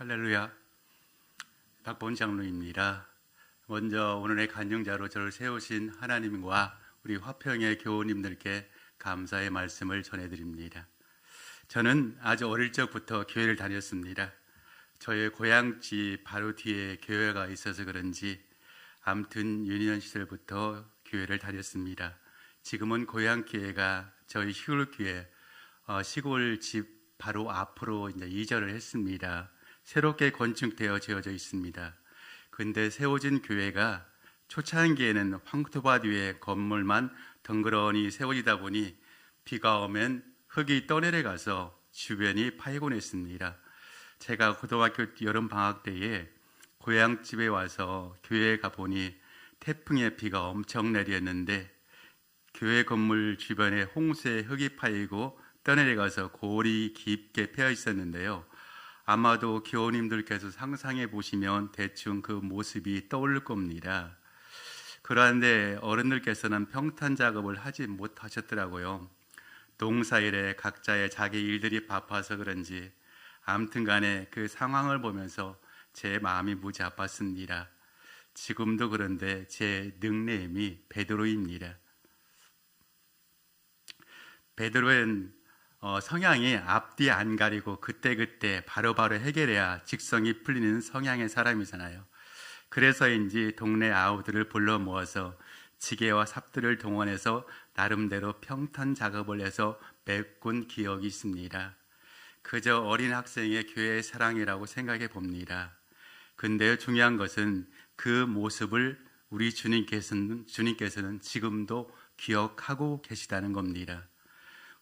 할렐루야. 박본 장로입니다. 먼저 오늘의 간증자로 저를 세우신 하나님과 우리 화평의 교우님들께 감사의 말씀을 전해드립니다. 저는 아주 어릴 적부터 교회를 다녔습니다. 저의 고향집 바로 뒤에 교회가 있어서 그런지 아무튼 유년 시절부터 교회를 다녔습니다. 지금은 고향교회가 저희 시골교회 시골 집 바로 앞으로 이전을 했습니다. 새롭게 건축되어 지어져 있습니다. 근데 세워진 교회가 초창기에는 황토밭 위에 건물만 덩그러니 세워지다 보니 비가 오면 흙이 떠내려가서 주변이 파이곤했습니다. 제가 고등학교 여름방학 때에 고향집에 와서 교회에 가보니 태풍에 비가 엄청 내렸는데 교회 건물 주변에 홍수에 흙이 파이고 떠내려가서 골이 깊게 패여 있었는데요. 아마도 교우님들께서 상상해 보시면 대충 그 모습이 떠오를 겁니다. 그런데 어른들께서는 평탄 작업을 하지 못하셨더라고요. 농사일에 각자의 자기 일들이 바빠서 그런지 아무튼 간에 그 상황을 보면서 제 마음이 무지 아팠습니다. 지금도 그런데 제 닉네임이 베드로입니다. 베드로는 성향이 앞뒤 안 가리고 그때그때 바로바로 해결해야 직성이 풀리는 성향의 사람이잖아요. 그래서인지 동네 아우들을 불러 모아서 지게와 삽들을 동원해서 나름대로 평탄 작업을 해서 메꾼 기억이 있습니다. 그저 어린 학생의 교회의 사랑이라고 생각해 봅니다. 근데 중요한 것은 그 모습을 우리 주님께서는 지금도 기억하고 계시다는 겁니다.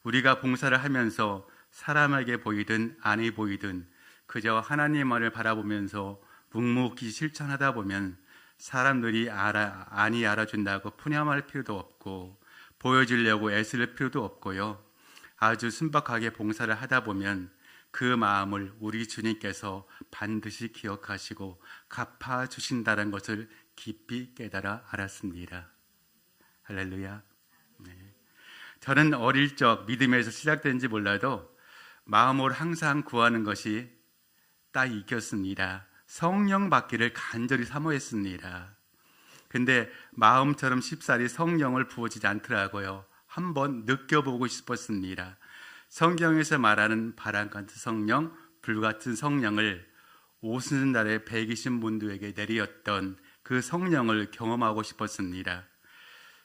우리가 봉사를 하면서 사람에게 보이든 아니 보이든 그저 하나님만을 바라보면서 묵묵히 실천하다 보면 사람들이 아니 알아준다고 푸념할 필요도 없고 보여주려고 애쓸 필요도 없고요. 아주 순박하게 봉사를 하다 보면 그 마음을 우리 주님께서 반드시 기억하시고 갚아주신다는 것을 깊이 깨달아 알았습니다. 할렐루야. 네. 저는 어릴 적 믿음에서 시작된지 몰라도 마음으로 항상 구하는 것이 딱 이겼습니다. 성령 받기를 간절히 사모했습니다. 근데 마음처럼 쉽사리 성령을 부어지지 않더라고요. 한번 느껴보고 싶었습니다. 성경에서 말하는 바람 같은 성령, 불 같은 성령을 오순절에 120분들에게 내리었던 그 성령을 경험하고 싶었습니다.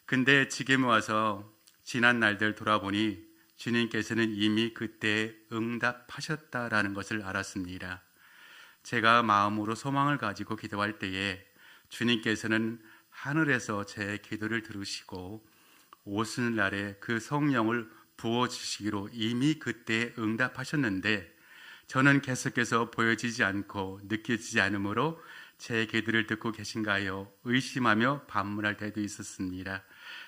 근데 지금 와서 지난 날들 돌아보니 주님께서는 이미 그때 응답하셨다라는 것을 알았습니다. 제가 마음으로 소망을 가지고 기도할 때에 주님께서는 하늘에서 제 기도를 들으시고 오순날에 그 성령을 부어주시기로 이미 그때 응답하셨는데 저는 계속해서 보여지지 않고 느껴지지 않으므로 제 기도를 듣고 계신가요? 의심하며 반문할 때도 있었습니다.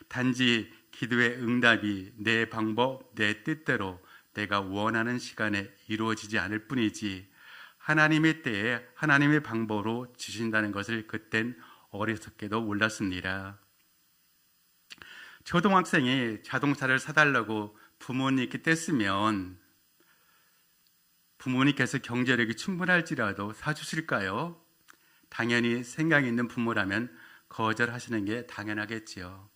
단지 기도의 응답이 내 방법, 내 뜻대로 내가 원하는 시간에 이루어지지 않을 뿐이지 하나님의 때에 하나님의 방법으로 주신다는 것을 그땐 어리석게도 몰랐습니다. 초등학생이 자동차를 사달라고 부모님께 뗐으면 부모님께서 경제력이 충분할지라도 사주실까요? 당연히 생각 있는 부모라면 거절하시는 게 당연하겠지요.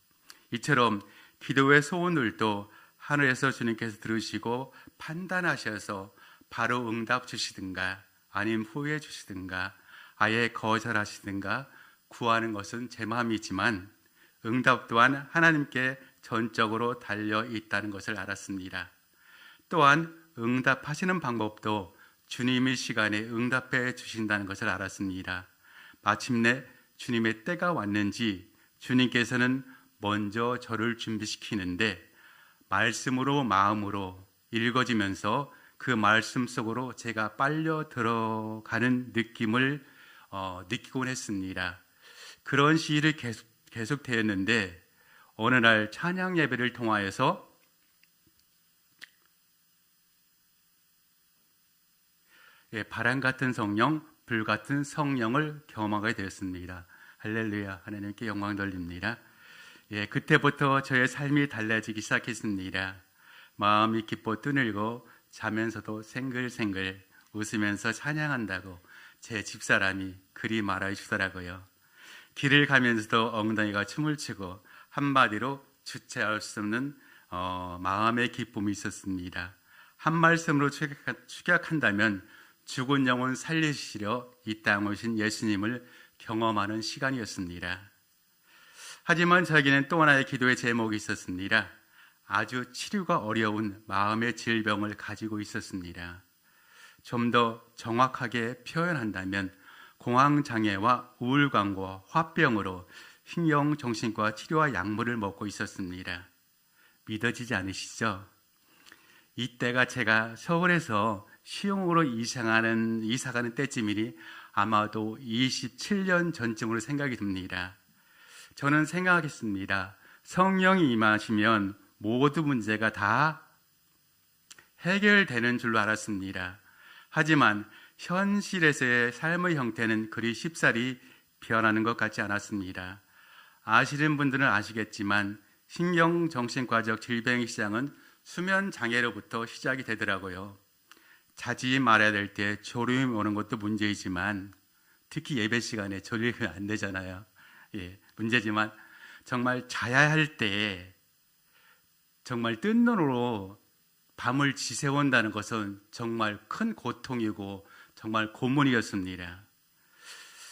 이처럼 기도의 소원들도 하늘에서 주님께서 들으시고 판단하셔서 바로 응답 주시든가 아니면 후회 주시든가 아예 거절하시든가 구하는 것은 제 마음이지만 응답 또한 하나님께 전적으로 달려 있다는 것을 알았습니다. 또한 응답하시는 방법도 주님의 시간에 응답해 주신다는 것을 알았습니다. 마침내 주님의 때가 왔는지 주님께서는 먼저 저를 준비시키는데 말씀으로 마음으로 읽어지면서 그 말씀 속으로 제가 빨려 들어가는 느낌을 느끼곤 했습니다. 그런 시일이 계속 되었는데 어느 날 찬양 예배를 통하여서 바람 같은 성령, 불 같은 성령을 경험하게 되었습니다. 할렐루야, 하나님께 영광 돌립니다. 그때부터 저의 삶이 달라지기 시작했습니다. 마음이 기뻐 뜨늘고 자면서도 생글생글 웃으면서 찬양한다고 제 집사람이 그리 말해 주더라고요. 길을 가면서도 엉덩이가 춤을 추고 한마디로 주체할 수 없는 마음의 기쁨이 있었습니다. 한 말씀으로 축약한다면 죽은 영혼 살리시려 이 땅에 오신 예수님을 경험하는 시간이었습니다. 하지만 저에게는 또 하나의 기도의 제목이 있었습니다. 아주 치료가 어려운 마음의 질병을 가지고 있었습니다. 좀 더 정확하게 표현한다면 공황장애와 우울감과 화병으로 신경정신과 치료와 약물을 먹고 있었습니다. 믿어지지 않으시죠? 이때가 제가 서울에서 시흥으로 이사가는 때쯤이니 아마도 27년 전쯤으로 생각이 듭니다. 저는 생각했습니다. 성령이 임하시면 모든 문제가 다 해결되는 줄로 알았습니다. 하지만 현실에서의 삶의 형태는 그리 쉽사리 변하는 것 같지 않았습니다. 아시는 분들은 아시겠지만 신경정신과적 질병의 시작은 수면 장애로부터 시작이 되더라고요. 자지 말아야 될 때 졸음이 오는 것도 문제이지만 특히 예배 시간에 졸리면 안 되잖아요. 문제지만 정말 자야 할 때 정말 뜬 눈으로 밤을 지새운다는 것은 정말 큰 고통이고 정말 고문이었습니다.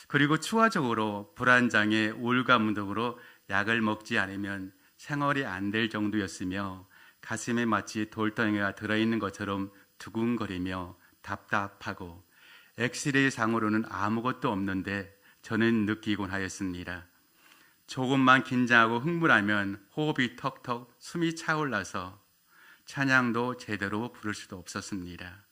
그리고 추가적으로 불안장애, 우울감 등으로 약을 먹지 않으면 생활이 안 될 정도였으며 가슴에 마치 돌덩이가 들어있는 것처럼 두근거리며 답답하고 엑스레이 상으로는 아무것도 없는데 저는 느끼곤 하였습니다. 조금만 긴장하고 흥분하면 호흡이 턱턱 숨이 차올라서 찬양도 제대로 부를 수도 없었습니다.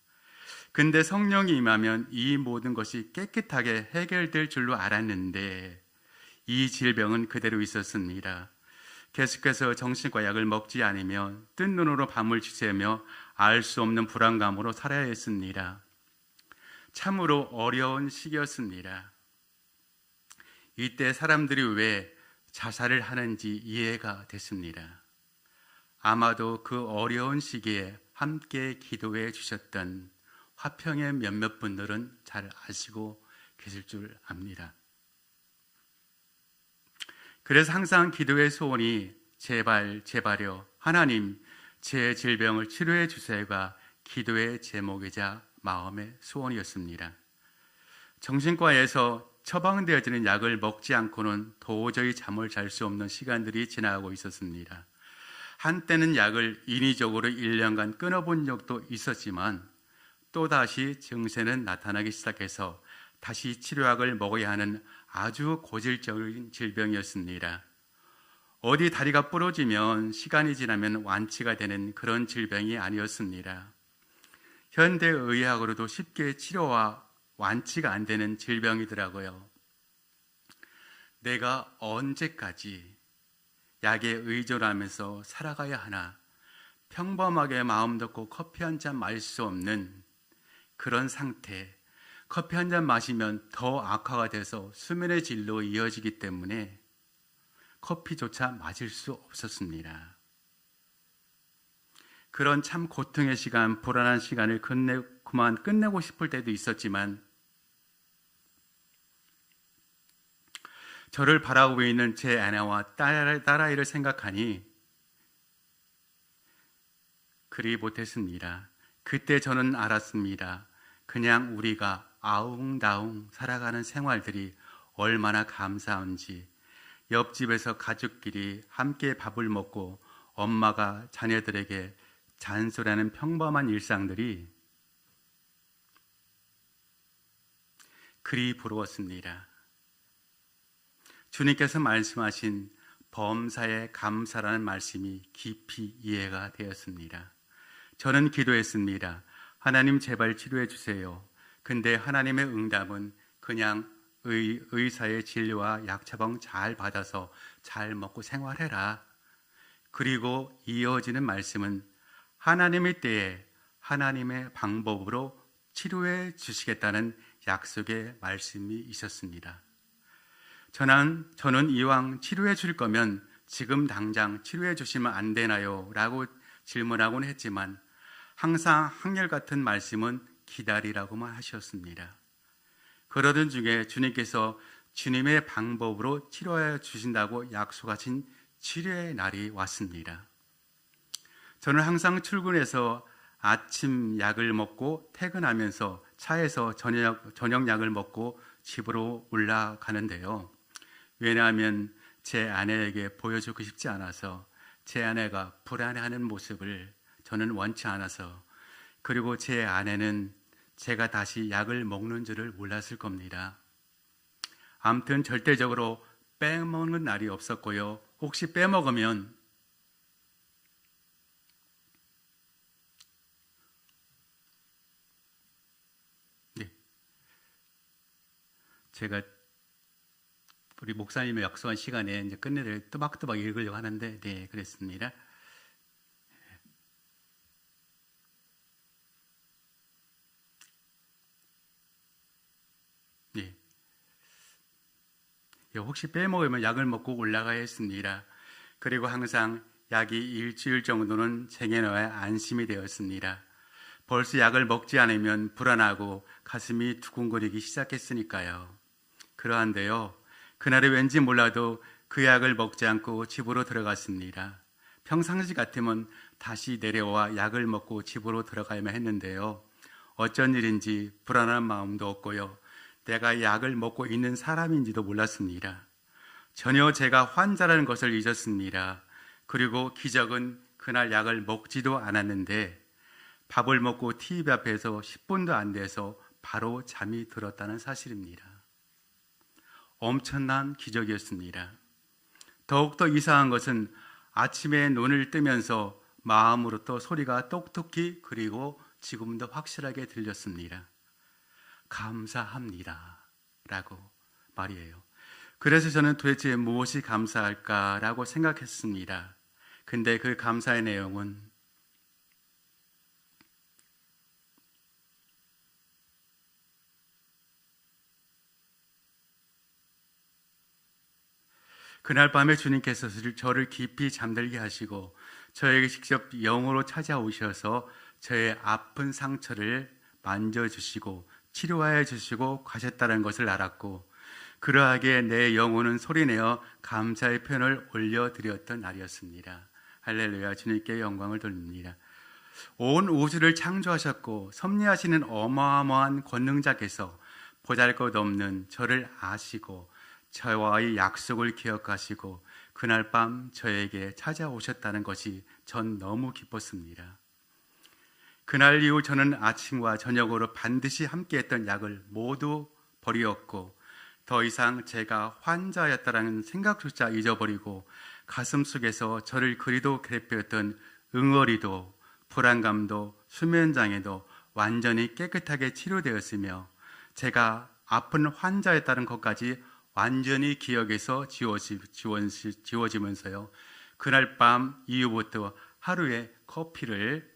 근데 성령이 임하면 이 모든 것이 깨끗하게 해결될 줄로 알았는데 이 질병은 그대로 있었습니다. 계속해서 정신과 약을 먹지 않으면 뜬 눈으로 밤을 지새며 알 수 없는 불안감으로 살아야 했습니다. 참으로 어려운 시기였습니다. 이때 사람들이 왜 자살을 하는지 이해가 됐습니다. 아마도 그 어려운 시기에 함께 기도해 주셨던 화평의 몇몇 분들은 잘 아시고 계실 줄 압니다. 그래서 항상 기도의 소원이 제발요 하나님 제 질병을 치료해 주세요가 기도의 제목이자 마음의 소원이었습니다. 정신과에서 처방되어지는 약을 먹지 않고는 도저히 잠을 잘 수 없는 시간들이 지나가고 있었습니다. 한때는 약을 인위적으로 1년간 끊어본 적도 있었지만 또다시 증세는 나타나기 시작해서 다시 치료약을 먹어야 하는 아주 고질적인 질병이었습니다. 어디 다리가 부러지면 시간이 지나면 완치가 되는 그런 질병이 아니었습니다. 현대의학으로도 쉽게 치료와 완치가 안 되는 질병이더라고요. 내가 언제까지 약에 의존하면서 살아가야 하나, 평범하게 마음 덮고 커피 한 잔 마실 수 없는 그런 상태, 커피 한 잔 마시면 더 악화가 돼서 수면의 질로 이어지기 때문에 커피조차 마실 수 없었습니다. 그런 참 고통의 시간, 불안한 시간을 그만 끝내고 싶을 때도 있었지만 저를 바라보고 있는 제 아내와 딸아이를 생각하니 그리 못했습니다. 그때 저는 알았습니다. 그냥 우리가 아웅다웅 살아가는 생활들이 얼마나 감사한지, 옆집에서 가족끼리 함께 밥을 먹고 엄마가 자녀들에게 잔소리하는 평범한 일상들이 그리 부러웠습니다. 주님께서 말씀하신 범사에 감사라는 말씀이 깊이 이해가 되었습니다. 저는 기도했습니다. 하나님 제발 치료해 주세요. 근데 하나님의 응답은 그냥 의사의 진료와 약 처방 잘 받아서 잘 먹고 생활해라. 그리고 이어지는 말씀은 하나님의 때에 하나님의 방법으로 치료해 주시겠다는 약속의 말씀이 있었습니다. 저는 이왕 치료해 줄 거면 지금 당장 치료해 주시면 안 되나요? 라고 질문하곤 했지만 항상 한결같은 말씀은 기다리라고만 하셨습니다. 그러던 중에 주님께서 주님의 방법으로 치료하여 주신다고 약속하신 치료의 날이 왔습니다. 저는 항상 출근해서 아침 약을 먹고 퇴근하면서 차에서 저녁 약을 먹고 집으로 올라가는데요. 왜냐하면 제 아내에게 보여주고 싶지 않아서, 제 아내가 불안해하는 모습을 저는 원치 않아서, 그리고 제 아내는 제가 다시 약을 먹는 줄을 몰랐을 겁니다. 아무튼 절대적으로 빼먹는 날이 없었고요. 혹시 빼먹으면 제가 우리 목사님의 약속한 시간에 이제 끝내를 또박또박 읽으려고 하는데, 네, 그랬습니다. 네. 혹시 빼먹으면 약을 먹고 올라가야 했습니다. 그리고 항상 약이 일주일 정도는 쟁여놔야 안심이 되었습니다. 벌써 약을 먹지 않으면 불안하고 가슴이 두근거리기 시작했으니까요. 그러한데요, 그날은 왠지 몰라도 그 약을 먹지 않고 집으로 들어갔습니다. 평상시 같으면 다시 내려와 약을 먹고 집으로 들어가야만 했는데요, 어쩐 일인지 불안한 마음도 없고요, 내가 약을 먹고 있는 사람인지도 몰랐습니다. 전혀 제가 환자라는 것을 잊었습니다. 그리고 기적은 그날 약을 먹지도 않았는데 밥을 먹고 TV 앞에서 10분도 안 돼서 바로 잠이 들었다는 사실입니다. 엄청난 기적이었습니다. 더욱더 이상한 것은 아침에 눈을 뜨면서 마음으로부터 소리가 똑똑히, 그리고 지금도 확실하게 들렸습니다. 감사합니다 라고 말이에요. 그래서 저는 도대체 무엇이 감사할까라고 생각했습니다. 근데 그 감사의 내용은 그날 밤에 주님께서 저를 깊이 잠들게 하시고 저에게 직접 영으로 찾아오셔서 저의 아픈 상처를 만져주시고 치료하여 주시고 가셨다는 것을 알았고, 그러하게 내 영혼은 소리내어 감사의 표현을 올려드렸던 날이었습니다. 할렐루야, 주님께 영광을 돌립니다. 온 우주를 창조하셨고 섭리하시는 어마어마한 권능자께서 보잘것없는 저를 아시고 저와의 약속을 기억하시고 그날 밤 저에게 찾아오셨다는 것이 전 너무 기뻤습니다. 그날 이후 저는 아침과 저녁으로 반드시 함께했던 약을 모두 버리었고, 더 이상 제가 환자였다라는 생각조차 잊어버리고 가슴속에서 저를 그리도 괴롭혔던 응어리도 불안감도 수면장애도 완전히 깨끗하게 치료되었으며, 제가 아픈 환자였다는 것까지 완전히 기억에서 지워지면서요, 그날 밤 이후부터 하루에 커피를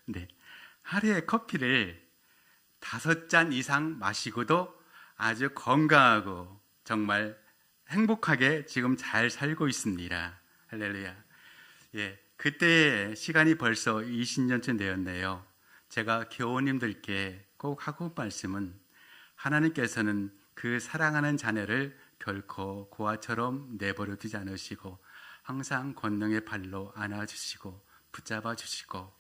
네, 하루에 커피를 5잔 이상 마시고도 아주 건강하고 정말 행복하게 지금 잘 살고 있습니다. 할렐루야. 예, 그때 시간이 벌써 20년쯤 되었네요. 제가 교우님들께 꼭 하고 말씀은, 하나님께서는 그 사랑하는 자녀를 결코 고아처럼 내버려 두지 않으시고 항상 권능의 발로 안아주시고 붙잡아 주시고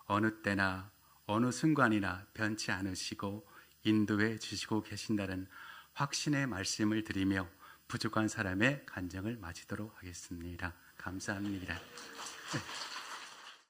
어느 때나 어느 순간이나 변치 않으시고 인도해 주시고 계신다는 확신의 말씀을 드리며 부족한 사람의 간증을 마치도록 하겠습니다. 감사합니다.